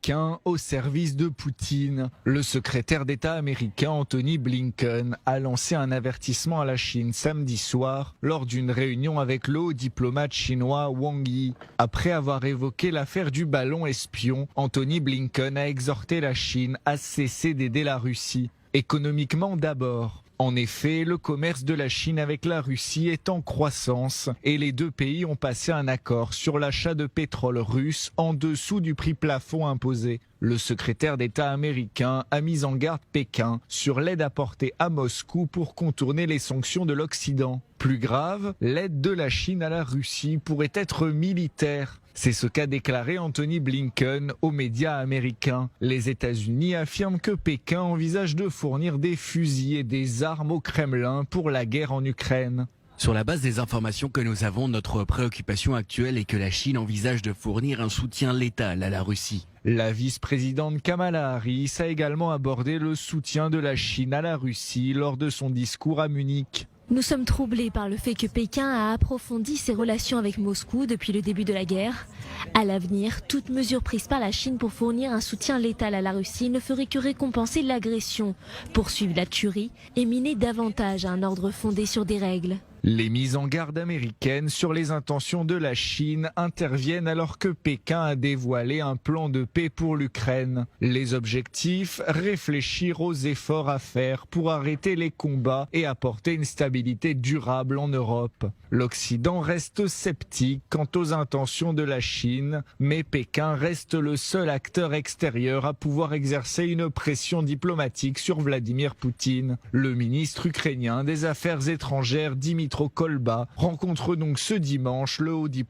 Pékin au service de Poutine. Le secrétaire d'État américain Antony Blinken a lancé un avertissement à la Chine samedi soir lors d'une réunion avec le haut diplomate chinois Wang Yi. Après avoir évoqué l'affaire du ballon espion, Antony Blinken a exhorté la Chine à cesser d'aider la Russie. Économiquement d'abord. En effet, le commerce de la Chine avec la Russie est en croissance et les deux pays ont passé un accord sur l'achat de pétrole russe en dessous du prix plafond imposé. Le secrétaire d'État américain a mis en garde Pékin sur l'aide apportée à Moscou pour contourner les sanctions de l'Occident. Plus grave, l'aide de la Chine à la Russie pourrait être militaire. C'est ce qu'a déclaré Antony Blinken aux médias américains. Les États-Unis affirment que Pékin envisage de fournir des fusils et des armes au Kremlin pour la guerre en Ukraine. Sur la base des informations que nous avons, notre préoccupation actuelle est que la Chine envisage de fournir un soutien létal à la Russie. La vice-présidente Kamala Harris a également abordé le soutien de la Chine à la Russie lors de son discours à Munich. Nous sommes troublés par le fait que Pékin a approfondi ses relations avec Moscou depuis le début de la guerre. À l'avenir, toute mesure prise par la Chine pour fournir un soutien létal à la Russie ne ferait que récompenser l'agression, poursuivre la tuerie et miner davantage un ordre fondé sur des règles. Les mises en garde américaines sur les intentions de la Chine interviennent alors que Pékin a dévoilé un plan de paix pour l'Ukraine. Les objectifs, réfléchir aux efforts à faire pour arrêter les combats et apporter une stabilité durable en Europe. L'Occident reste sceptique quant aux intentions de la Chine, mais Pékin reste le seul acteur extérieur à pouvoir exercer une pression diplomatique sur Vladimir Poutine. Le ministre ukrainien des Affaires étrangères Dmytro Kuleba rencontre donc ce dimanche le haut diplomate